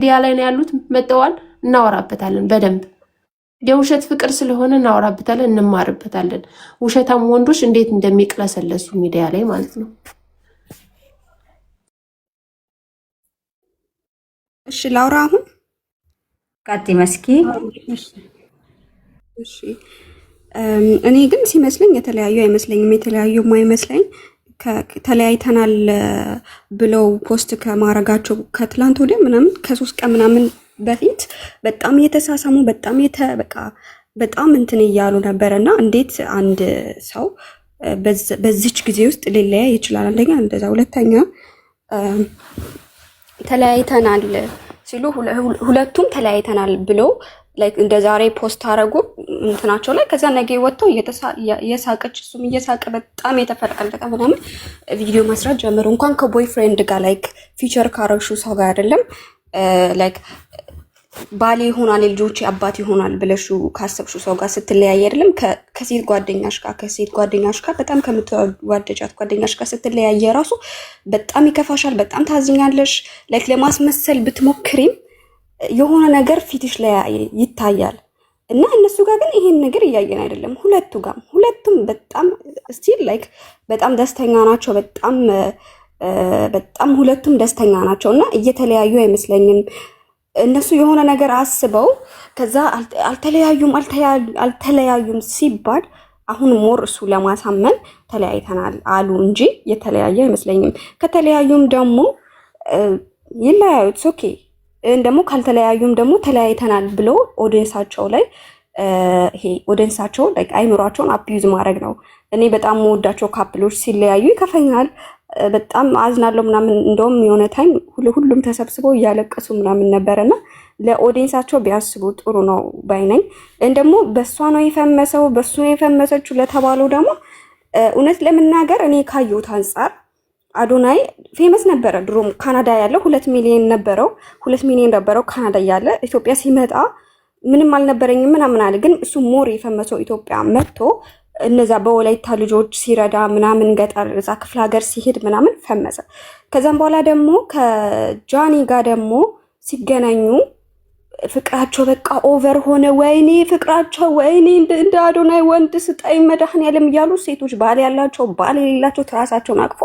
ሚዲያ ላይ ነው ያሉት መጠዋል እናወራበታለን በደንብ የውሸት ፍቅር ስለሆነ እናወራበታለን እንማርበታለን ውሸታም ወንዶች እንዴት እንደሚቅለሰለሱ ሚዲያ ላይ ማለት ነው እሺ ላውራ አሁን ቀጥ መስኪ እሺ እኔ ግን ሲመስለኝ የተለያዩ አይመስለኝም የተለያዩ ማይመስለኝ ተለያይተናል ብለው ፖስት ከማረጋቸው ከትላንት ወዲያ ምናምን ከ3 ቀን ምናምን በፊት በጣም የተሳሳሙ በጣም እንትን እያሉ ነበርና እንዴት አንድ ሰው በዚች ጊዜ ውስጥ ሊለያይ ይችላል? አንደኛ እንደዛ፣ ሁለተኛ ተለያይተናል ሲሉ ሁለቱም ተለያይተናል ብለው ላይክ እንደ ዛሬ ፖስት አረጉ እንትናቸው ላይ ከዛ ነገ ወጥተው እየሳቀች እሱም እየሳቀ በጣም የተፈለቀለቀ ምናምን ቪዲዮ መስራት ጀመሩ። እንኳን ከቦይፍሬንድ ጋር ላይክ ፊቸር ካረሹ ሰው ጋር አይደለም ላይክ ባሌ ይሆናል ልጆቼ አባት ይሆናል ብለሽ ካሰብሹ ሰው ጋር ስትለያይ አይደለም ከሴት ጓደኛሽ ጋር በጣም ከምትዋደጃት ጓደኛሽ ጋር ስትለያይ ራሱ በጣም ይከፋሻል፣ በጣም ታዝኛለሽ። ላይክ ለማስመሰል ብትሞክሪም የሆነ ነገር ፊትሽ ላይ ይታያል እና እነሱ ጋር ግን ይሄን ነገር እያየን አይደለም። ሁለቱም በጣም ስቲል ላይክ በጣም ደስተኛ ናቸው። በጣም ሁለቱም ደስተኛ ናቸው እና እየተለያዩ አይመስለኝም። እነሱ የሆነ ነገር አስበው ከዛ አልተለያዩም ሲባል አሁን ሞር እሱ ለማሳመን ተለያይተናል አሉ እንጂ የተለያየ አይመስለኝም። ከተለያዩም ደግሞ ይለያዩት ኦኬ ደግሞ ካልተለያዩም ደግሞ ተለያይተናል ብሎ ኦዲየንሳቸው ላይ ይሄ ኦዲየንሳቸው ላይክ አይምሯቸውን አቢዩዝ ማድረግ ነው። እኔ በጣም የምወዳቸው ካፕሎች ሲለያዩ ይከፈኛል፣ በጣም አዝናለሁ ምናምን። እንደውም የሆነ ታይም ሁሉም ተሰብስበው እያለቀሱ ምናምን ነበርና ለኦዲየንሳቸው ቢያስቡ ጥሩ ነው ባይነኝ። ደግሞ በሷ ነው የፈመሰው በሱ ነው የፈመሰችው ለተባለው ደግሞ እውነት ለመናገር እኔ ካየሁት አንፃር አዶናይ ፌመስ ነበረ ድሮም ካናዳ ያለው 2 ሚሊዮን ነበረው ካናዳ ያለ ኢትዮጵያ ሲመጣ ምንም አልነበረኝም ምናምን አለ። ግን እሱ ሞር የፈመሰው ኢትዮጵያ መጥቶ እነዛ በወላይታ ልጆች ሲረዳ ምናምን ገጠር እዛ ክፍለ ሀገር ሲሄድ ምናምን ፈመሰ። ከዛም በኋላ ደግሞ ከጃኒ ጋር ደግሞ ሲገናኙ ፍቅራቸው በቃ ኦቨር ሆነ። ወይኔ ፍቅራቸው ወይኔ እንደ አዶናይ ወንድ ስጠይ መድኃኒዓለም እያሉ ሴቶች ባል ያላቸው ባል የሌላቸው ትራሳቸውን አቅፎ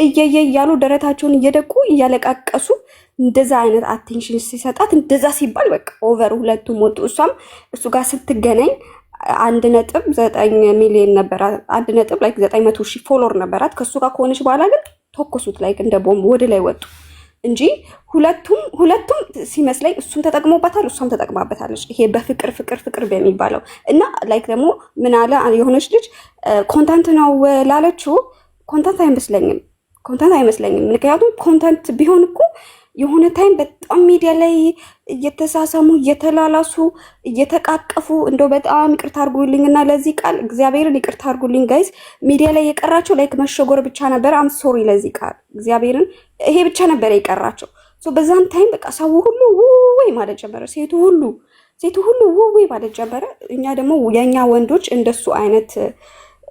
እየየ እያሉ ደረታቸውን እየደቁ እያለቃቀሱ እንደዛ አይነት አቴንሽን ሲሰጣት እንደዛ ሲባል በቃ ኦቨር ሁለቱም ወጡ። እሷም እሱ ጋር ስትገናኝ 1.9 ሚሊዮን ነበራት 1.900,000 ፎሎወር ነበራት። ከሱ ጋር ከሆነች በኋላ ግን ተኮሱት ላይክ እንደ ቦምብ ወደ ላይ ወጡ እንጂ ሁለቱም ሲመስለኝ እሱም ተጠቅሞባታል እሷም ተጠቅማበታለች። ይሄ በፍቅር በሚባለው እና ላይክ ደግሞ ምን አለ የሆነች ልጅ ኮንተንት ነው ላለችው ኮንተንት አይመስለኝም። ምክንያቱም ኮንተንት ቢሆን እኮ የሆነ ታይም በጣም ሚዲያ ላይ እየተሳሰሙ እየተላላሱ እየተቃቀፉ እንደው በጣም ይቅርታ አድርጉልኝና ለዚህ ቃል እግዚአብሔርን ይቅርታ አድርጉልኝ ጋይስ። ሚዲያ ላይ የቀራቸው ላይክ መሸጎር ብቻ ነበር። አም ሶሪ ለዚህ ቃል እግዚአብሔርን ይሄ ብቻ ነበር የቀራቸው። ሶ በዛን ታይም በቃ ሰው ሁሉ ወይ ማለት ጀመረ፣ ሴቱ ሁሉ ወይ ማለት ጀመረ። እኛ ደግሞ የኛ ወንዶች እንደሱ አይነት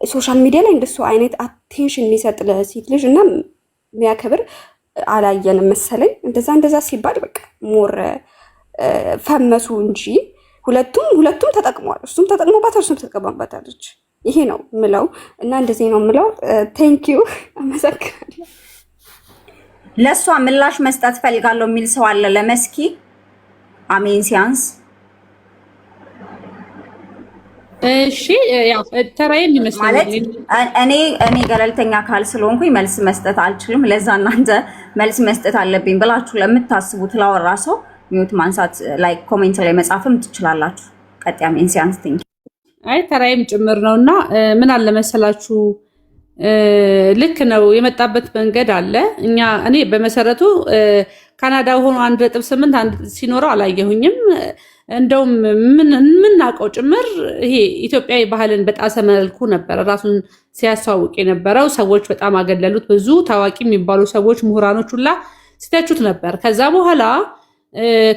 ሶሻል ሚዲያ ላይ እንደሱ አይነት አቴንሽን የሚሰጥ ለሴት ልጅ እና የሚያከብር አላየንም መሰለኝ። እንደዛ ሲባል በቃ ሞር ፈመሱ እንጂ ሁለቱም ተጠቅመዋል። እሱም ተጠቅሞባታል እሱም ተጠቅማባታለች። ይሄ ነው ምለው እና እንደዚህ ነው ምለው። ቴንክ ዩ አመሰግናለሁ። ለሷ ምላሽ መስጠት ፈልጋለሁ የሚል ሰው አለ ለመስኪ አሜን ሲያንስ እሺ ያው ተራዬን ይመስላል። እኔ ገለልተኛ ካል ስለሆንኩኝ መልስ መስጠት አልችልም። ለዛ እናንተ መልስ መስጠት አለብኝ ብላችሁ ለምታስቡት ላወራ ሰው ሚውት ማንሳት ላይክ ኮሜንት ላይ መጻፍም ትችላላችሁ። ቀጥያ ሜንሲያንስ ቲንክ አይ ተራዬም ጭምር ነውና ምን አለ መሰላችሁ ልክ ነው የመጣበት መንገድ አለ። እኔ በመሰረቱ ካናዳ ሆኖ 1.8 ሲኖረው አላየሁኝም። እንደውም ምናውቀው ጭምር ይሄ ኢትዮጵያዊ ባህልን በጣሰ መልኩ ነበር ራሱን ሲያስተዋውቅ የነበረው። ሰዎች በጣም አገለሉት። ብዙ ታዋቂ የሚባሉ ሰዎች ምሁራኖች ሁላ ሲተቹት ነበር። ከዛ በኋላ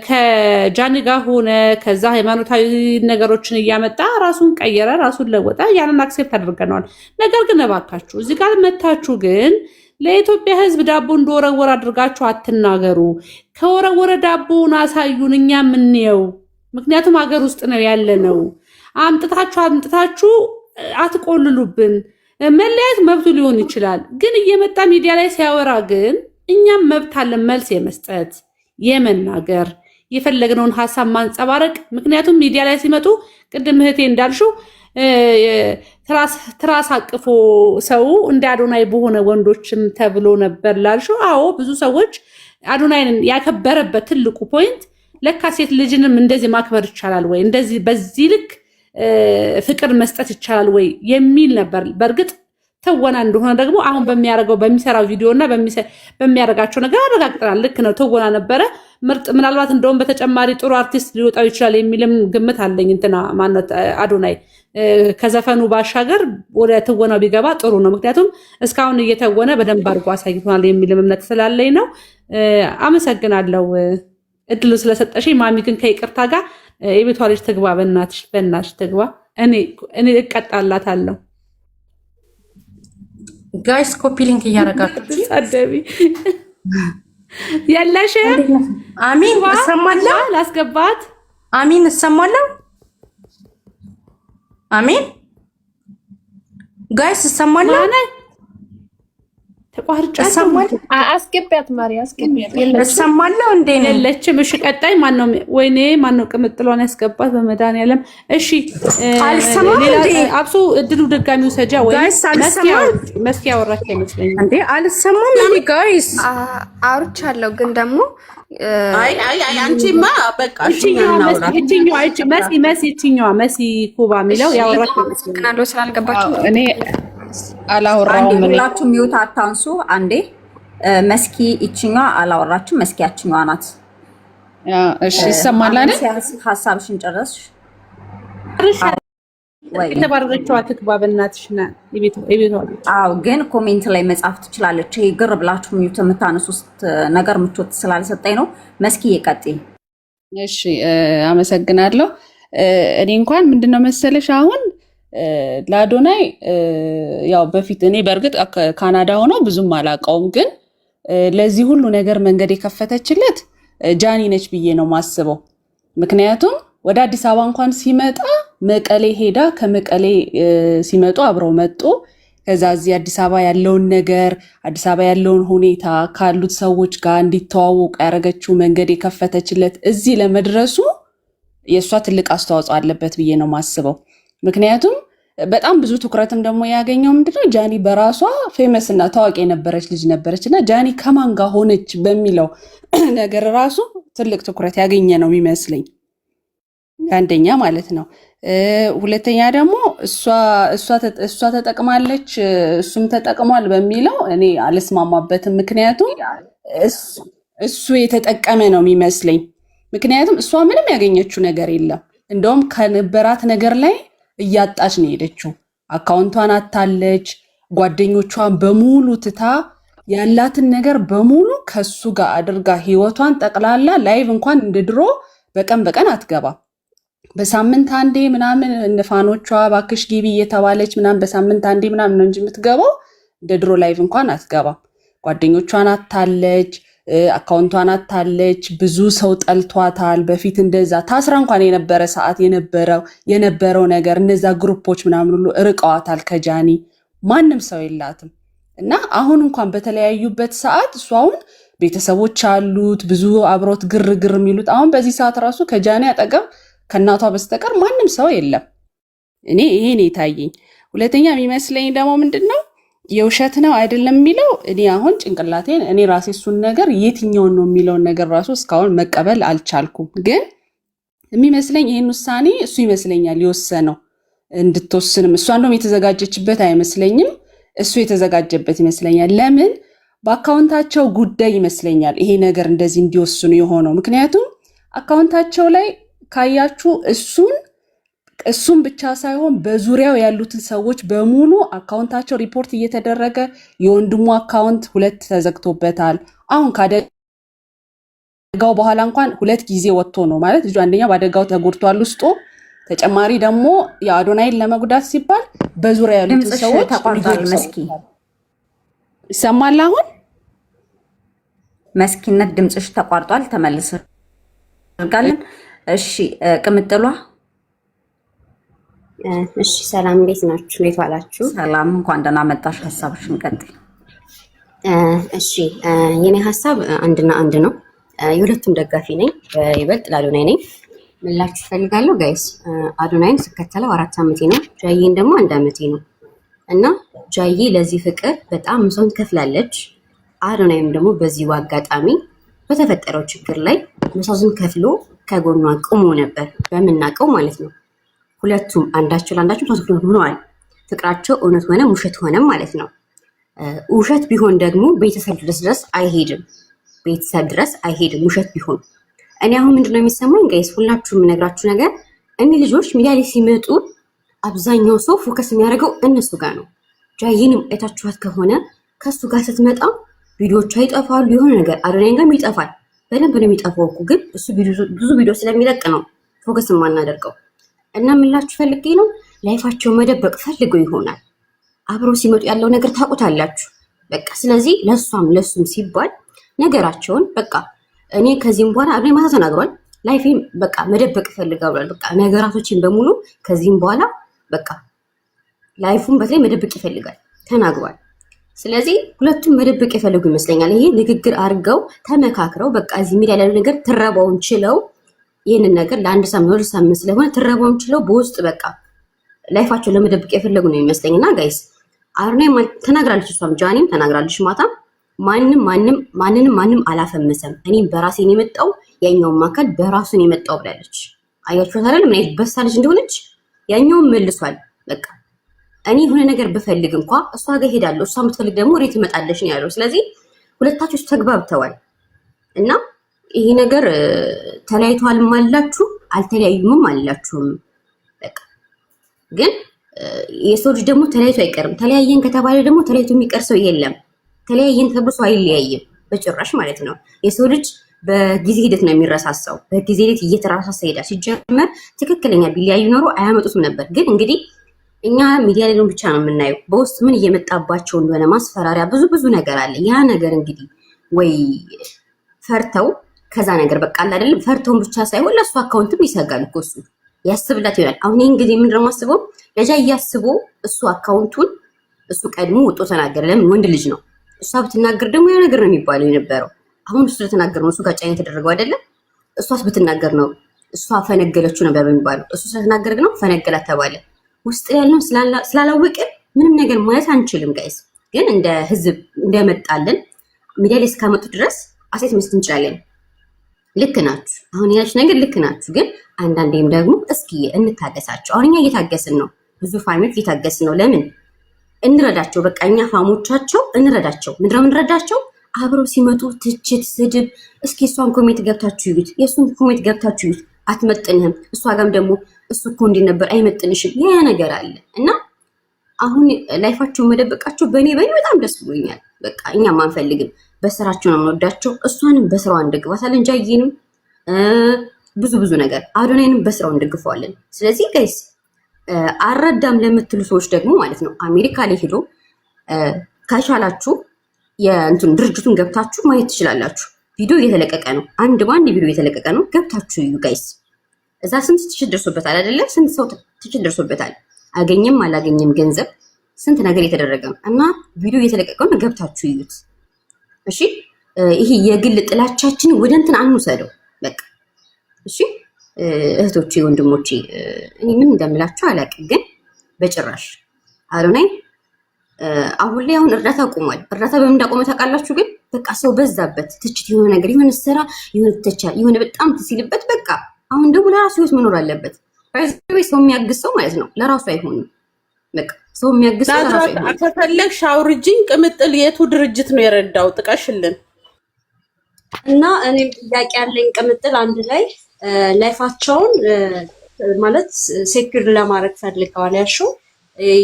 ከጃኒ ጋር ሆነ ከዛ ሃይማኖታዊ ነገሮችን እያመጣ ራሱን ቀየረ፣ ራሱን ለወጠ። ያንን አክሴፕት አድርገነዋል። ነገር ግን እባካችሁ እዚህ ጋር መታችሁ ግን ለኢትዮጵያ ሕዝብ ዳቦ እንደወረወረ አድርጋችሁ አትናገሩ። ከወረወረ ዳቦውን አሳዩን፣ እኛ የምንየው። ምክንያቱም ሀገር ውስጥ ነው ያለ ነው። አምጥታችሁ አትቆልሉብን። መለያየት መብቱ ሊሆን ይችላል፣ ግን እየመጣ ሚዲያ ላይ ሲያወራ ግን እኛም መብት አለን መልስ የመስጠት የመናገር የፈለግነውን ሀሳብ ማንጸባረቅ። ምክንያቱም ሚዲያ ላይ ሲመጡ ቅድም እህቴ እንዳልሽው ትራስ አቅፎ ሰው እንደ አዶናይ በሆነ ወንዶችም ተብሎ ነበር ላልሽው። አዎ ብዙ ሰዎች አዶናይን ያከበረበት ትልቁ ፖይንት ለካ ሴት ልጅንም እንደዚህ ማክበር ይቻላል ወይ፣ እንደዚህ በዚህ ልክ ፍቅር መስጠት ይቻላል ወይ የሚል ነበር። በእርግጥ ትወና እንደሆነ ደግሞ አሁን በሚሰራው ቪዲዮ እና በሚያደርጋቸው ነገር አረጋግጠናል። ልክ ነው፣ ትወና ነበረ። ምርጥ ምናልባት እንደውም በተጨማሪ ጥሩ አርቲስት ሊወጣው ይችላል የሚልም ግምት አለኝ። እንትና ማነት አዶናይ ከዘፈኑ ባሻገር ወደ ትወናው ቢገባ ጥሩ ነው። ምክንያቱም እስካሁን እየተወነ በደንብ አድርጎ አሳይቶናል የሚልም እምነት ስላለኝ ነው። አመሰግናለሁ እድሉ ስለሰጠሽ። ማሚ ግን ከይቅርታ ጋር የቤቷ ልጅ ትግባ፣ በእናትሽ ትግባ። እኔ እቀጣላታለሁ። ጋይስ ኮፒ ሊንክ እያደረጋችሁ ጸደቢ ያለሽ አሚን እሰማለሁ። ላስገባት አሚን እሰማለሁ። አሚን ጋይስ እሰማለሁ። ተቋርጫ አስገቢያት ማሪ አስገቢያት። እሰማለሁ እንዴ ነው የለችም። እሺ ቀጣይ ማነው? ወይኔ ማነው ቅምጥሏን ያስገባት በመድኃኒዓለም። እሺ አልሰማም እንዴ? አብሶ እድሉ ድጋሚው ሰጃ ወይ መስኪያ ወራች አይመስለኝም እንዴ? አልሰማም እንዴ ጋይስ? አውርቻለሁ ግን ደግሞ አንቺማ በቃ ይችኛዋ መሲ ኩባ የሚለው ያወራች አይመስለኝም። ስላልገባችሁ እኔ አላወራሁም። ሁላችሁ ሚውት አታንሱ። አንዴ መስኪ ይችኛዋ አላወራችም። መስኪ ያችኛዋ ናት። እሺ ይሰማል አይደል? ሀሳብሽን ጨረስሽ? የተባረረችዋ ትግባ በእናትሽ ና የቤቷ። አዎ ግን ኮሜንት ላይ መጻፍ ትችላለች። ይሄ ግር ብላችሁ ሚውት የምታነሱት ነገር ምቾት ስላልሰጠኝ ነው። መስኪ የቀጥይ። እሺ አመሰግናለሁ። እኔ እንኳን ምንድነው መሰለሽ አሁን ለአዶናይ ያው በፊት እኔ በእርግጥ ካናዳ ሆኖ ብዙም አላውቀውም፣ ግን ለዚህ ሁሉ ነገር መንገድ የከፈተችለት ጃኒ ነች ብዬ ነው ማስበው። ምክንያቱም ወደ አዲስ አበባ እንኳን ሲመጣ መቀሌ ሄዳ ከመቀሌ ሲመጡ አብረው መጡ። ከዛ እዚህ አዲስ አበባ ያለውን ነገር አዲስ አበባ ያለውን ሁኔታ ካሉት ሰዎች ጋር እንዲተዋወቁ ያደረገችው መንገድ የከፈተችለት እዚህ ለመድረሱ የእሷ ትልቅ አስተዋጽኦ አለበት ብዬ ነው ማስበው። ምክንያቱም በጣም ብዙ ትኩረትም ደግሞ ያገኘው ምንድነው ጃኒ በራሷ ፌመስ እና ታዋቂ የነበረች ልጅ ነበረች እና ጃኒ ከማን ጋር ሆነች በሚለው ነገር ራሱ ትልቅ ትኩረት ያገኘ ነው የሚመስለኝ። አንደኛ ማለት ነው። ሁለተኛ ደግሞ እሷ ተጠቅማለች እሱም ተጠቅሟል በሚለው እኔ አልስማማበትም። ምክንያቱም እሱ የተጠቀመ ነው የሚመስለኝ። ምክንያቱም እሷ ምንም ያገኘችው ነገር የለም። እንደውም ከነበራት ነገር ላይ እያጣች ነው ሄደችው። አካውንቷን አታለች። ጓደኞቿን በሙሉ ትታ ያላትን ነገር በሙሉ ከሱ ጋር አድርጋ ህይወቷን ጠቅላላ ላይቭ እንኳን እንደ ድሮ በቀን አትገባም። በሳምንት አንዴ ምናምን ንፋኖቿ ባክሽ ጊቢ እየተባለች ምናምን በሳምንት አንዴ ምናምን ነው እንጂ የምትገባው እንደ ድሮ ላይቭ እንኳን አትገባም። ጓደኞቿን አታለች። አካውንቷን አታለች። ብዙ ሰው ጠልቷታል። በፊት እንደዛ ታስራ እንኳን የነበረ ሰዓት የነበረው ነገር እነዛ ግሩፖች ምናምን ሁሉ ርቀዋታል ከጃኒ። ማንም ሰው የላትም እና አሁን እንኳን በተለያዩበት ሰዓት እሱ አሁን ቤተሰቦች አሉት፣ ብዙ አብሮት ግርግር የሚሉት አሁን በዚህ ሰዓት ራሱ ከጃኒ አጠገብ ከእናቷ በስተቀር ማንም ሰው የለም። እኔ ይሄን የታየኝ። ሁለተኛ የሚመስለኝ ደግሞ ምንድን ነው የውሸት ነው አይደለም የሚለው እኔ አሁን ጭንቅላቴን እኔ ራሴ እሱን ነገር የትኛውን ነው የሚለውን ነገር ራሱ እስካሁን መቀበል አልቻልኩም። ግን የሚመስለኝ ይህን ውሳኔ እሱ ይመስለኛል የወሰነው። እንድትወስንም እሷ እንደውም የተዘጋጀችበት አይመስለኝም፣ እሱ የተዘጋጀበት ይመስለኛል። ለምን በአካውንታቸው ጉዳይ ይመስለኛል ይሄ ነገር እንደዚህ እንዲወስኑ የሆነው። ምክንያቱም አካውንታቸው ላይ ካያችሁ እሱን ብቻ ሳይሆን በዙሪያው ያሉትን ሰዎች በሙሉ አካውንታቸው ሪፖርት እየተደረገ የወንድሙ አካውንት 2 ተዘግቶበታል። አሁን ካደጋው በኋላ እንኳን 2 ጊዜ ወጥቶ ነው ማለት ልጁ አንደኛ በአደጋው ተጎድቷል ውስጡ። ተጨማሪ ደግሞ የአዶናይን ለመጉዳት ሲባል በዙሪያ ያሉትን ሰዎች ተቋርጧል። መስኪ ይሰማል አሁን? መስኪነት ድምፅሽ ተቋርጧል። ተመልስ አድርጋለን። እሺ ቅምጥሏ። እሺ ሰላም፣ እንዴት ናችሁ? እንዴት ዋላችሁ? ሰላም፣ እንኳን ደህና መጣሽ። ሀሳብሽን ቀጥይ። እሺ የኔ ሀሳብ አንድና አንድ ነው። የሁለቱም ደጋፊ ነኝ። በይበልጥ ለአዶናይ ነኝ። ምላችሁ እፈልጋለሁ ጋይስ። አዶናይን ስከተለው 4 ዓመቴ ነው። ጃዬን ደግሞ 1 ዓመቴ ነው እና ጃዬ ለዚህ ፍቅር በጣም መስዋዕት ከፍላለች። አዶናይም ደግሞ በዚሁ አጋጣሚ በተፈጠረው ችግር ላይ መስዋዕትን ከፍሎ ከጎኗ ቆሞ ነበር፣ በምናውቀው ማለት ነው። ሁለቱም አንዳቸው ለአንዳቸው መስዋዕት ሆነዋል። ፍቅራቸው እውነት ሆነ ውሸት ሆነ ማለት ነው። ውሸት ቢሆን ደግሞ ቤተሰብ ድረስ አይሄድም፣ ቤተሰብ ድረስ አይሄድም ውሸት ቢሆን። እኔ አሁን ምንድነው የሚሰማኝ ጋይስ፣ ሁላችሁም የምነግራችሁ ነገር እኒህ ልጆች ሚዲያ ላይ ሲመጡ አብዛኛው ሰው ፎከስ የሚያደርገው እነሱ ጋር ነው። ጃዬንም አይታችኋት ከሆነ ከሱ ጋር ስትመጣ ቪዲዮቿ ይጠፋሉ፣ የሆነ ነገር አዶናይን ጋርም ይጠፋል። በደንብ ነው የሚጠፋው እኮ፣ ግን እሱ ብዙ ቪዲዮ ስለሚለቅ ነው ፎከስ የማናደርገው። እና ምላችሁ ፈልጌ ነው ላይፋቸውን መደበቅ ፈልገው ይሆናል። አብረው ሲመጡ ያለው ነገር ታውቁታላችሁ። በቃ ስለዚህ ለሷም ለሱም ሲባል ነገራቸውን በቃ እኔ ከዚህም በኋላ አዶናይ ማታ ተናግሯል። ላይፌን በቃ መደበቅ ፈልጋለሁ። በቃ ነገራቶችን በሙሉ ከዚህም በኋላ በቃ ላይፉን በተለይ መደበቅ ይፈልጋል ተናግሯል። ስለዚህ ሁለቱም መደበቅ የፈለጉ ይመስለኛል። ይሄ ንግግር አድርገው ተመካክረው በቃ እዚህ ሚዲያ ላይ ነገር ትረባውን ችለው ይህንን ነገር ለአንድ ሳምንት ወደ ሳምንት ስለሆነ ትረባውን ችለው በውስጥ በቃ ላይፋቸውን ለመደበቅ የፈለጉ ነው ይመስለኝና ጋይስ አዶናይ ተናግራለች፣ እሷም ጃኒም ተናግራለች። ማታ ማንንም አላፈመሰም። እኔም በራሴን የመጣው ያኛውም አካል በራሱን የመጣው ብላለች። አያችሁት አይደል? ምን አይነት በሳለች እንደሆነች። ያኛውም መልሷል። በቃ እኔ የሆነ ነገር ብፈልግ እንኳ እሷ ጋር ሄዳለሁ፣ እሷ የምትፈልግ ደግሞ ወዴት ትመጣለች ነው ያለው። ስለዚህ ሁለታችሁ ተግባብተዋል እና ይሄ ነገር ተለያይተዋልም አላችሁ አልተለያዩምም አላችሁም። በቃ ግን የሰው ልጅ ደግሞ ተለያይቶ አይቀርም። ተለያየን ከተባለ ደግሞ ተለያይቶ የሚቀር ሰው የለም። ተለያየን ተብሎ ሰው አይለያይም በጭራሽ ማለት ነው። የሰው ልጅ በጊዜ ሂደት ነው የሚረሳሳው። በጊዜ ሂደት እየተረሳሳ ሄዳል። ሲጀመር ትክክለኛ ቢለያዩ ኖሮ አያመጡትም ነበር። ግን እንግዲህ እኛ ሚዲያ ላይ ብቻ ነው የምናየው። በውስጥ ምን እየመጣባቸው እንደሆነ ማስፈራሪያ፣ ብዙ ነገር አለ። ያ ነገር እንግዲህ ወይ ፈርተው ከዛ ነገር በቃ አይደለም ፈርተውን ብቻ ሳይሆን ለእሱ አካውንትም ይሰጋል እኮ እሱ ያስብላት ይሆናል። አሁን ይህን ጊዜ ምንድን ነው የማስበው ለጃ እያስቦ እሱ አካውንቱን እሱ ቀድሞ ወጦ ተናገረ። ለምን ወንድ ልጅ ነው። እሷ ብትናገር ደግሞ ያ ነገር ነው የሚባለው የነበረው። አሁን እሱ ስለተናገር ነው እሱ ጋር ጫና የተደረገው አይደለም። እሷስ ብትናገር ነው እሷ ፈነገለችው ነበር በሚባለው። እሱ ስለተናገረ ነው ፈነገላት ተባለ። ውስጥ ያለውን ስላላወቅን ምንም ነገር ማለት አንችልም ጋይስ። ግን እንደ ህዝብ እንደመጣልን ሚዲያ ላይ እስካመጡ ድረስ አሴት መስጠት እንችላለን። ልክ ናችሁ፣ አሁን ያላችሁ ነገር ልክ ናችሁ። ግን አንዳንዴም ደግሞ እስኪ እንታገሳቸው። አሁን እኛ እየታገስን ነው፣ ብዙ ፋሚሊዎች እየታገስን ነው። ለምን እንረዳቸው። በቃ እኛ ፋሞቻቸው እንረዳቸው። ምንድነው የምንረዳቸው? አብረው ሲመጡ ትችት፣ ስድብ። እስኪ እሷን ኮሜንት ገብታችሁ ይዩት፣ የእሱን ኮሜንት ገብታችሁ ይዩት። አትመጥንህም። እሷ ጋም ደግሞ እሱ እኮ እንዲህ ነበር አይመጥንሽም። ያ ነገር አለ እና አሁን ላይፋቸውን መደበቃቸው በእኔ በጣም ደስ ብሎኛል። በቃ እኛም አንፈልግም። በስራቸው ነው የምንወዳቸው። እሷንም በስራዋ እንደግፋታለን። ጃዬንም ብዙ ነገር አዶናይንም በስራው እንደግፈዋለን። ስለዚህ ጋይስ አረዳም ለምትሉ ሰዎች ደግሞ ማለት ነው አሜሪካ ላይ ሄዶ ከቻላችሁ የእንትን ድርጅቱን ገብታችሁ ማየት ትችላላችሁ። ቪዲዮ እየተለቀቀ ነው። አንድ ባንድ ቪዲዮ እየተለቀቀ ነው። ገብታችሁ እዩ ጋይስ። እዛ ስንት ትችት ደርሶበታል አይደለ? ስንት ሰው ትችት ደርሶበታል። አገኘም አላገኘም ገንዘብ ስንት ነገር የተደረገ ነው እና ቪዲዮ እየተለቀቀ ነው። ገብታችሁ እዩት እሺ። ይሄ የግል ጥላቻችን ወደ እንትን አንውሰደው በቃ እሺ። እህቶቼ ወንድሞቼ፣ እኔ ምን እንደምላችሁ አላውቅም፣ ግን በጭራሽ አዶናይ አሁን ላይ እርዳታ ቆሟል። እርዳታ በምን እንዳቆመ ታውቃላችሁ? ግን በቃ ሰው በዛበት ትችት፣ የሆነ ነገር የሆነ ስራ የሆነ ተቻ የሆነ በጣም ትሲልበት በቃ አሁን ደግሞ ለራሱ ህይወት መኖር አለበት። ሰው የሚያግዝ ሰው ማለት ነው ለራሱ አይሆንም። በቃ ሰው የሚያግዝ ሰው ለራሱ አይሆንም። ከፈለግሽ አውርጂኝ። ቅምጥል የቱ ድርጅት ነው የረዳው? ጥቀሽልን። እና እኔም ጥያቄ ያለኝ ቅምጥል አንድ ላይ ላይፋቸውን ማለት ሴኩር ለማድረግ ፈልገዋል ያልሽው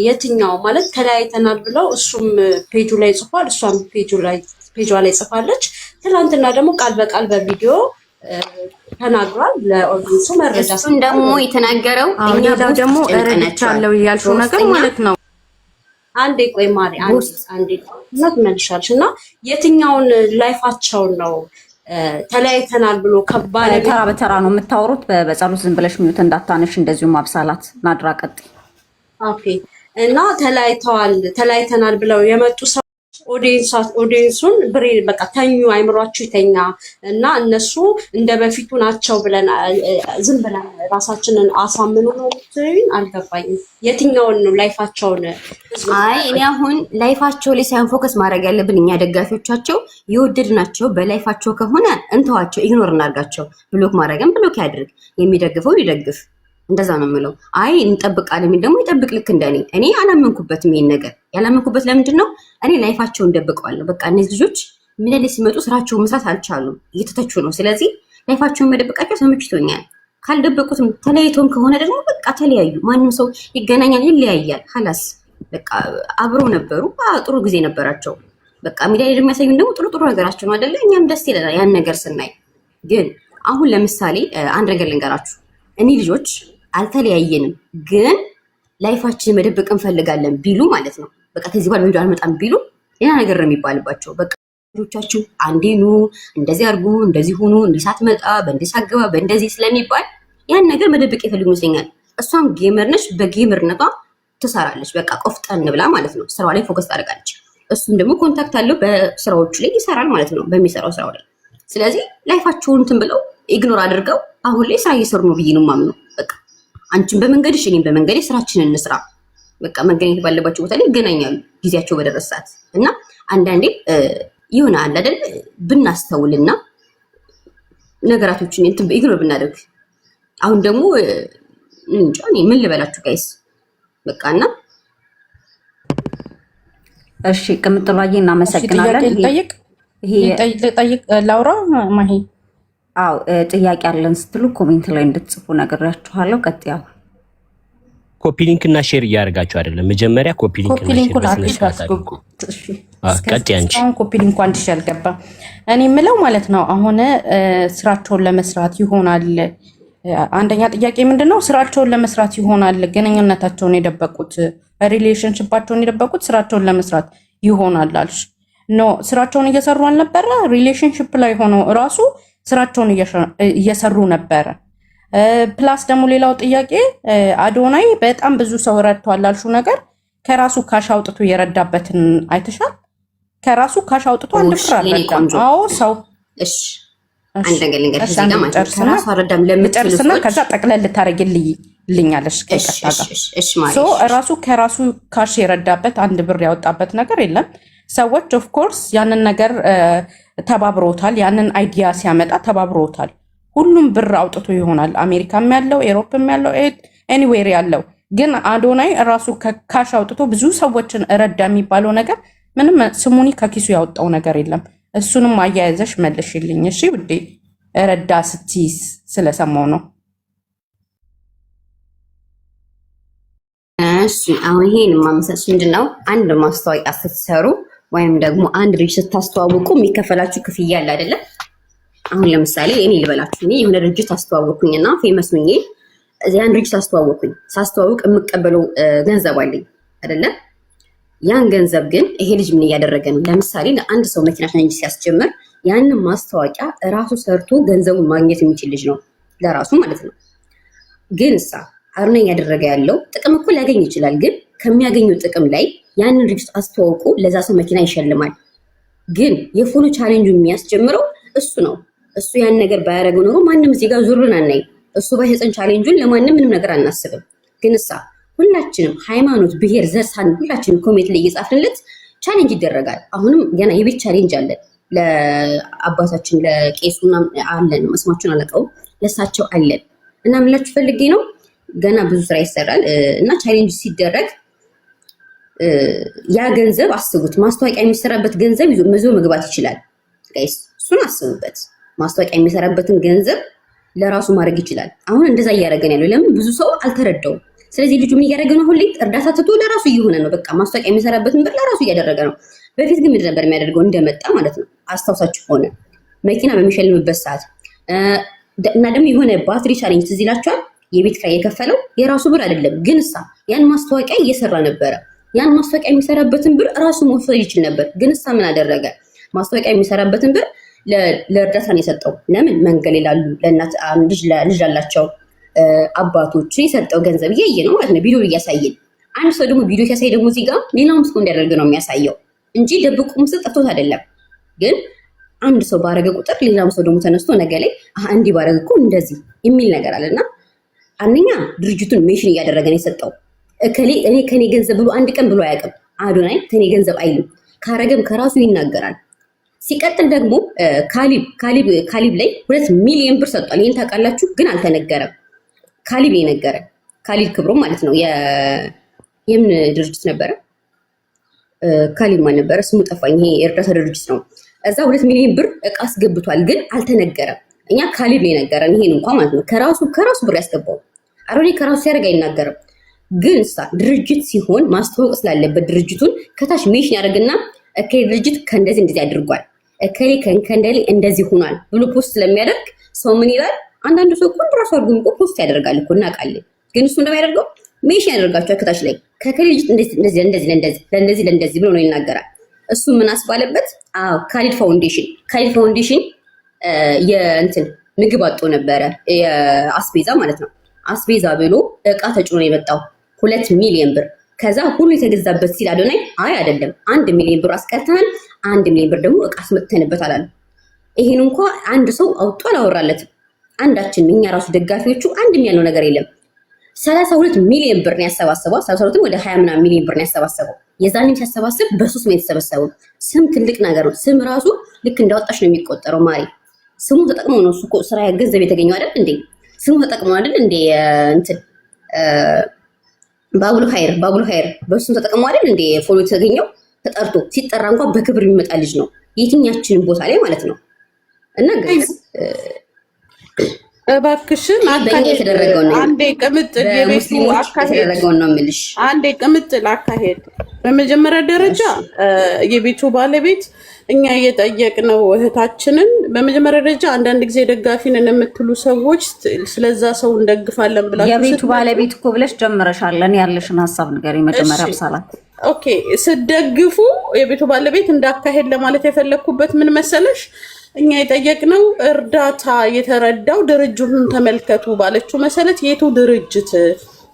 የትኛው ማለት ተለያይተናል ብለው እሱም ፔጁ ላይ ጽፏል፣ እሷም ፔጇ ላይ ጽፋለች። ትናንትና ደግሞ ቃል በቃል በቪዲዮ ተናግሯል። ለኦዲየንሱ መረጃ እሱን ደግሞ የተናገረው እኛ ደግሞ ረድቻለሁ ያልሽው ነገር ማለት ነው። አንዴ ቆይ ማሪ አንዴ እናት መልሻለሽ እና የትኛውን ላይፋቸውን ነው ተለያይተናል ብሎ ከባድ ተራ በተራ ነው የምታወሩት። በጸሎት ዝም ብለሽ ሚዩት እንዳታነሽ። እንደዚሁም አብሳላት ናድራ ቀጥ ኦኬ። እና ተለያይተናል ብለው የመጡ ሰው ኦዲየንሱን ብሬ በቃ ተኙ፣ አይምሯችሁ ይተኛ እና እነሱ እንደ በፊቱ ናቸው ብለን ዝም ብለን ራሳችንን አሳምኑ ነው ትይኝ። አልገባኝም። የትኛውን ነው ላይፋቸውን? አይ እኔ አሁን ላይፋቸው ላይ ሳይሆን ፎከስ ማድረግ ያለብን እኛ ደጋፊዎቻቸው የወደድናቸው በላይፋቸው ከሆነ እንተዋቸው፣ ኢግኖር እናርጋቸው። ብሎክ ማድረግም ብሎክ ያድርግ፣ የሚደግፈው ይደግፍ። እንደዛ ነው የምለው። አይ እንጠብቃለን የሚል ደግሞ ይጠብቅ። ልክ እንደኔ እኔ አላመንኩበትም። ይሄን ነገር ያላመንኩበት ለምንድን ነው? እኔ ላይፋቸውን ደብቀዋለሁ። በቃ እነዚህ ልጆች ምን ላይ ሲመጡ ስራቸውን መስራት አልቻሉም፣ እየተተቹ ነው። ስለዚህ ላይፋቸውን መደበቃቸው ተመችቶኛል። ካልደበቁትም ተለያይቶም ከሆነ ደግሞ በቃ ተለያዩ። ማንም ሰው ይገናኛል፣ ይለያያል። ሀላስ በቃ አብረው ነበሩ፣ ጥሩ ጊዜ ነበራቸው። በቃ ሚዲያ ላይ የሚያሳዩን ደግሞ ጥሩ ጥሩ ነገራቸው ነው አይደለ? እኛም ደስ ይለናል ያን ነገር ስናይ። ግን አሁን ለምሳሌ አንድ ነገር ልንገራችሁ። እኔ ልጆች አልተለያየንም፣ ግን ላይፋችን መደበቅ እንፈልጋለን ቢሉ ማለት ነው በቃ ከዚህ በኋላ ቪዲዮ አልመጣም ቢሉ ሌላ ነገር ነው የሚባልባቸው። በቃ ልጆቻችሁ አንዴ ኑ እንደዚህ አድርጉ፣ እንደዚህ ሁኑ፣ እንዲህ ሳትመጣ በእንዲህ ሳትገባ በእንደዚህ ስለሚባል ያን ነገር መደበቅ ይፈልጉ ይመስለኛል። እሷም ጌመር ነች፣ በጌመርነቷ ትሰራለች። በቃ ቆፍጠን ብላ ማለት ነው ስራዋ ላይ ፎከስ ታደርጋለች። እሱም ደግሞ ኮንታክት አለው በስራዎቹ ላይ ይሰራል ማለት ነው፣ በሚሰራው ስራው ላይ። ስለዚህ ላይፋቸውን እንትን ብለው ኢግኖር አድርገው አሁን ላይ ስራ እየሰሩ ነው ብዬ ነው የማምነው። በቃ አንቺን በመንገድሽ እኔም በመንገዴ ስራችንን እንስራ። በቃ መገናኘት ባለባቸው ቦታ ላይ ይገናኛሉ ጊዜያቸው በደረሰ ሰዓት። እና አንዳንዴ ይሆነ አለ አይደል ብናስተውልና ነገራቶችን እንትን ኢግኖር ብናደርግ። አሁን ደግሞ እንጃ እኔ ምን ልበላችሁ ጋይስ በቃና እሺ ቅምጥሏዬ እናመሰግናለን። ጠይቅ ላውራ ማሂ። አዎ ጥያቄ አለን ስትሉ ኮሜንት ላይ እንድትጽፉ ነግሬያችኋለሁ። ቀጥያው ኮፒ ሊንክ እና ሼር እያደረጋችሁ አይደለም? መጀመሪያ ኮፒ ሊንክ እና ሼር ኮፒ ሊንኩ አንድ ሺህ አልገባም። እኔ የምለው ማለት ነው አሁን ስራቸውን ለመስራት ይሆናል። አንደኛ ጥያቄ ምንድነው ስራቸውን ለመስራት ይሆናል ግንኙነታቸውን የደበቁት፣ ሪሌሽንሽፓቸውን የደበቁት ስራቸውን ለመስራት ይሆናል አልሽ። ኖ ስራቸውን እየሰሩ አልነበረ። ሪሌሽንሽፕ ላይ ሆነው እራሱ ስራቸውን እየሰሩ ነበረ። ፕላስ ደግሞ ሌላው ጥያቄ አዶናይ በጣም ብዙ ሰው ረድቷል አልሽው ነገር ከራሱ ካሽ አውጥቶ የረዳበትን አይተሻል? ከራሱ ካሽ አውጥቶ አንድ ብር አልረዳም። አዎ ሰው እሺ አንድ ነገር ልንገርሽ እዚህ ጋር ማለት ነው ከራሱ አረዳም ለምጨርስና ከዛ ጠቅለል ልታረግልኛለሽ ከቀጣ ጋር ሶ ራሱ ከራሱ ካሽ የረዳበት አንድ ብር ያወጣበት ነገር የለም። ሰዎች ኦፍ ኮርስ ያንን ነገር ተባብሮታል። ያንን አይዲያ ሲያመጣ ተባብሮታል። ሁሉም ብር አውጥቶ ይሆናል አሜሪካም ያለው ኤሮፕም ያለው ኤኒዌር ያለው ግን አዶናይ ራሱ ከካሽ አውጥቶ ብዙ ሰዎችን ረዳ የሚባለው ነገር ምንም ስሙኒ ከኪሱ ያወጣው ነገር የለም። እሱንም አያያዘሽ መልሽልኝ እሺ ውዴ። ረዳ ስትይዝ ስለሰማው ነው። እሺ አሁን ይሄን ማመሰስ ምንድነው? አንድ ማስታወቂያ ስትሰሩ ወይም ደግሞ አንድ ድርጅት ስታስተዋውቁ የሚከፈላችሁ ክፍያ አለ አይደለ? አሁን ለምሳሌ እኔ ልበላችሁ፣ እኔ የሆነ ድርጅት አስተዋወቅኩኝና ፌመስ ሁኜ ያን ድርጅት አስተዋወቅኩኝ። ሳስተዋውቅ የምቀበለው ገንዘብ አለኝ አይደለ? ያን ገንዘብ ግን ይሄ ልጅ ምን እያደረገ ነው? ለምሳሌ ለአንድ ሰው መኪና ሻንጅ ሲያስጀምር ያንን ማስታወቂያ እራሱ ሰርቶ ገንዘቡን ማግኘት የሚችል ልጅ ነው ለራሱ ማለት ነው። ግን እሳ አዶናይ እያደረገ ያለው ጥቅም እኮ ሊያገኝ ይችላል። ግን ከሚያገኘው ጥቅም ላይ ያንን ድርጅት አስተዋውቁ ለዛ ሰው መኪና ይሸልማል። ግን የፎሎ ቻሌንጁ የሚያስጀምረው እሱ ነው። እሱ ያን ነገር ባያደርገው ኖሮ ማንም እዚህ ጋር ዙሩን አናይ። እሱ ባይሰጠን ቻሌንጁን ለማንም ምንም ነገር አናስብም። ግን እሳ ሁላችንም ሃይማኖት፣ ብሔር፣ ዘር ሳን ሁላችንም ኮሜንት ላይ እየጻፍንለት ቻሌንጅ ይደረጋል። አሁንም ገና የቤት ቻሌንጅ አለን። ለአባታችን ለቄሱና አለን መስማችሁን አላውቀውም ለሳቸው አለን እና ምላችሁ ፈልጌ ነው ገና ብዙ ስራ ይሰራል እና ቻሌንጅ ሲደረግ ያ ገንዘብ አስቡት። ማስታወቂያ የሚሰራበት ገንዘብ ይዞ መግባት ይችላል። ጋይስ እሱን አስቡበት። ማስታወቂያ የሚሰራበትን ገንዘብ ለራሱ ማድረግ ይችላል። አሁን እንደዛ እያደረገን ያለው ለምን ብዙ ሰው አልተረዳውም። ስለዚህ ልጁ ምን እያደረገ ነው? ሁሌ እርዳታ ትቶ ለራሱ እየሆነ ነው። በቃ ማስታወቂያ የሚሰራበትን ብር ለራሱ እያደረገ ነው። በፊት ግን ምንድን ነበር የሚያደርገው? እንደመጣ ማለት ነው አስታውሳችሁ ሆነ መኪና በሚሸልምበት ሰዓት እና ደግሞ የሆነ ባትሪ ቻሌንጅ ትዝ ይላችኋል። የቤት ኪራይ የከፈለው የራሱ ብር አይደለም፣ ግን እሳ ያን ማስታወቂያ እየሰራ ነበረ። ያን ማስታወቂያ የሚሰራበትን ብር ራሱ መውሰድ ይችል ነበር። ግን እሳ ምን አደረገ? ማስታወቂያ የሚሰራበትን ብር ለእርዳታ ነው የሰጠው። ለምን? መንገድ ላይ ላሉ ለእናት ልጅ ላላቸው አባቶች የሰጠው ገንዘብ እያየ ነው ማለት ነው፣ ቪዲዮ እያሳየን። አንድ ሰው ደግሞ ቪዲዮ ሲያሳይ ደግሞ እዚህ ጋር ሌላውም ሰው እንዲያደርግ ነው የሚያሳየው እንጂ ደብቁ ምስል ጠፍቶት አይደለም። ግን አንድ ሰው ባረገ ቁጥር ሌላም ሰው ደግሞ ተነስቶ ነገ ላይ እንዲህ ባረገ እኮ እንደዚህ የሚል ነገር አለና አንደኛ ድርጅቱን ሜንሽን እያደረገ ነው የሰጠው። እኔ ከኔ ገንዘብ ብሎ አንድ ቀን ብሎ አያውቅም። አዶናይ ከኔ ገንዘብ አይልም። ካረገም ከራሱ ይናገራል። ሲቀጥል ደግሞ ካሊብ ላይ 2 ሚሊዮን ብር ሰጥቷል። ይሄን ታውቃላችሁ፣ ግን አልተነገረም። ካሊብ የነገረ ካሊብ ክብሮ ማለት ነው። የምን ድርጅት ነበረ? ካሊብ ማን ነበረ? ስሙ ጠፋኝ። ይሄ የእርዳታ ድርጅት ነው። እዛ 2 ሚሊዮን ብር እቃ አስገብቷል፣ ግን አልተነገረም። እኛ ካሊብ ላይ ነገረን። ይሄን እንኳን ማለት ነው ከራሱ ብር ያስገባው አሮኒ ከራሱ ሲያደርግ አይናገርም። ግን ድርጅት ሲሆን ማስተዋወቅ ስላለበት ድርጅቱን ከታች ሜንሽን ያደርግና እከሌ ድርጅት ከእንደዚህ አድርጓል፣ እከሌ ከእንደሌ እንደዚህ ሆኗል ብሎ ፖስት ስለሚያደርግ ሰው ምን ይላል? አንዳንዱ ሰው እኮ ራሱ አድርጎ ፖስት ያደርጋል እኮ እናውቃለን። ግን እሱ እንደማያደርገው ሜንሽን ያደርጋቸዋል ከታች ላይ ከከሌ ድርጅት እንደዚህ ብሎ ነው ይናገራል። እሱ ምን አስባለበት? ካሊድ ፋውንዴሽን የእንትን ምግብ አጥቶ ነበረ፣ የአስቤዛ ማለት ነው። አስቤዛ ብሎ እቃ ተጭኖ ነው የመጣው 2 ሚሊዮን ብር። ከዛ ሁሉ የተገዛበት ሲል አዶናይ አይ አይደለም 1 ሚሊዮን ብር አስቀርተናል፣ 1 ሚሊዮን ብር ደግሞ እቃ አስመጥተንበታል አለ። ይሄን እንኳ አንድ ሰው አውጥቶ አላወራለትም። አንዳችን እኛ ራሱ ደጋፊዎቹ አንድም ያለው ነገር የለም። 32 ሚሊዮን ብር ነው ያሰባሰበው። 32 ወደ 20 ምናምን ሚሊዮን ብር ነው ያሰባሰበው። የዛኔም ሲያሰባስብ በሱስ ነው የተሰበሰበው። ስም ትልቅ ነገር ነው። ስም ራሱ ልክ እንዳወጣሽ ነው የሚቆጠረው። ማሪ ስሙ ተጠቅሞ ነው እሱ እኮ ስራ ገንዘብ የተገኘው አይደል እንዴ? ስሙ ተጠቅሞ አይደል እንዴ? እንትን ባቡሉ ሀይር በሱም ተጠቅሞ አይደል እንዴ? ፎሎ የተገኘው ተጠርቶ ሲጠራ እንኳን በክብር የሚመጣ ልጅ ነው የትኛችንን ቦታ ላይ ማለት ነው። እና ጋይስ እባክሽን አንዴ ቅምጥል የቤቱ አካሄድ ነው የምልሽ። አንዴ ቅምጥል አካሄድ በመጀመሪያ ደረጃ የቤቱ ባለቤት እኛ እየጠየቅነው እህታችንን በመጀመሪያ ደረጃ አንዳንድ ጊዜ ደጋፊ ነን የምትሉ ሰዎች ስለዛ ሰው እንደግፋለን ብላችሁ የቤቱ ባለቤት እኮ ብለሽ ጀምረሻለን። ያለሽን ሀሳብ ንገሪኝ መጀመሪያ ብሳላት። ኦኬ ስደግፉ የቤቱ ባለቤት እንዳካሄድ ለማለት የፈለኩበት ምን መሰለሽ? እኛ የጠየቅነው እርዳታ የተረዳው ድርጅቱን ተመልከቱ ባለችው መሰረት የቱ ድርጅት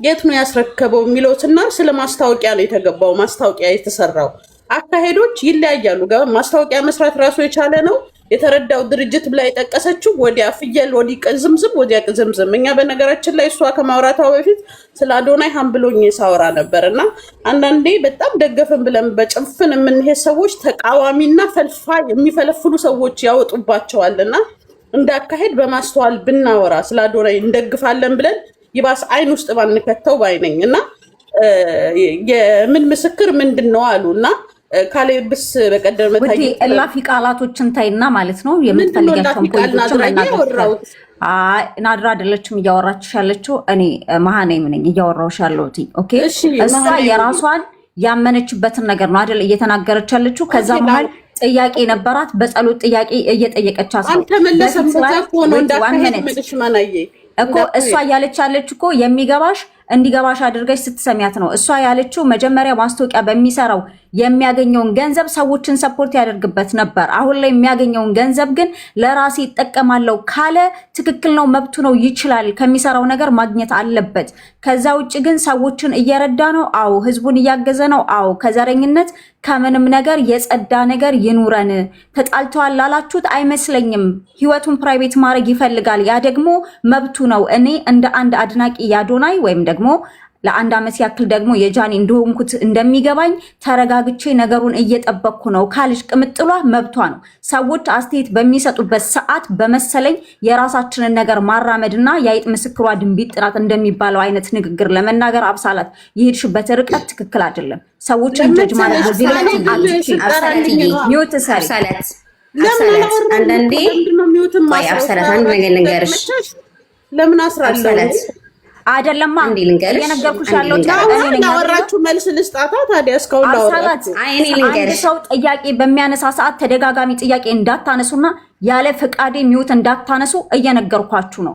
የት ነው ያስረከበው የሚለውትና ስለ ማስታወቂያ ነው የተገባው። ማስታወቂያ የተሰራው አካሄዶች ይለያያሉ። ማስታወቂያ መስራት ራሱ የቻለ ነው። የተረዳው ድርጅት ብላ የጠቀሰችው ወዲያ ፍየል ወዲህ ቅዝምዝም ወዲያ ቅዝምዝም። እኛ በነገራችን ላይ እሷ ከማውራቷ በፊት ስለ አዶናይ ሀምብሎኝ ሳወራ ነበር እና አንዳንዴ በጣም ደገፍን ብለን በጭፍን የምንሄድ ሰዎች ተቃዋሚና ፈልፋ የሚፈለፍሉ ሰዎች ያወጡባቸዋል እና እንዳካሄድ በማስተዋል ብናወራ ስለ አዶናይ እንደግፋለን ብለን ይባስ አይን ውስጥ ባንከተው ባይነኝ እና የምን ምስክር ምንድን ነው አሉ እና ካሌብስ በቀደም ወዲ እላፊ ቃላቶችን ታይና ማለት ነው የምትፈልጋቸውን ፖይንቶችን እናገራው። ናድራ አይደለችም እያወራችሽ ያለችው፣ እኔ መሃኔም ነኝ እያወራሁሽ ያለሁት። ኦኬ እሷ የራሷን ያመነችበትን ነገር ነው አይደል እየተናገረች ያለችው። ከዛ መሀል ጥያቄ ነበራት፣ በጸሎት ጥያቄ እየጠየቀቻት ነው። አንተ መለሰም ተቆ ነው እንዳከሄድ ምንሽ ማናዬ እኮ እሷ ያለች ያለች እኮ የሚገባሽ እንዲገባሽ አድርገሽ ስትሰሚያት ነው። እሷ ያለችው መጀመሪያ ማስታወቂያ በሚሰራው የሚያገኘውን ገንዘብ ሰዎችን ሰፖርት ያደርግበት ነበር። አሁን ላይ የሚያገኘውን ገንዘብ ግን ለራሴ ይጠቀማለሁ ካለ ትክክል ነው፣ መብቱ ነው፣ ይችላል። ከሚሰራው ነገር ማግኘት አለበት። ከዛ ውጭ ግን ሰዎችን እየረዳ ነው። አዎ ህዝቡን እያገዘ ነው። አዎ ከዘረኝነት ከምንም ነገር የጸዳ ነገር ይኑረን። ተጣልተዋል ላላችሁት አይመስለኝም። ህይወቱን ፕራይቬት ማድረግ ይፈልጋል። ያ ደግሞ መብቱ ነው። እኔ እንደ አንድ አድናቂ ያዶናይ ወይም ደግሞ ለአንድ ዓመት ያክል ደግሞ የጃኒ እንደሆንኩት እንደሚገባኝ ተረጋግቼ ነገሩን እየጠበቅኩ ነው ካልሽ ቅምጥሏ መብቷ ነው። ሰዎች አስተያየት በሚሰጡበት ሰዓት በመሰለኝ የራሳችንን ነገር ማራመድና የአይጥ ምስክሯ ድንቢጥ ጥራት እንደሚባለው አይነት ንግግር ለመናገር አብሳላት የሄድሽበት ርቀት ትክክል አይደለም። ሰዎችን ጀጅ ማለት በዚህ ላይ ሚውት ሰሪት አንዳንዴ ቆይ አብሰላት አንድ ነገር ልንገርሽ። ለምን አስራለሁ አይደለማ እየነገርኩሽ ያለው ታወራችሁ መልስ ልስጣታ። ታዲያ እስካሁን ላወራችሁ አንድ ሰው ጥያቄ በሚያነሳ ሰዓት ተደጋጋሚ ጥያቄ እንዳታነሱና ያለ ፈቃዴ ሚውት እንዳታነሱ እየነገርኳችሁ ነው።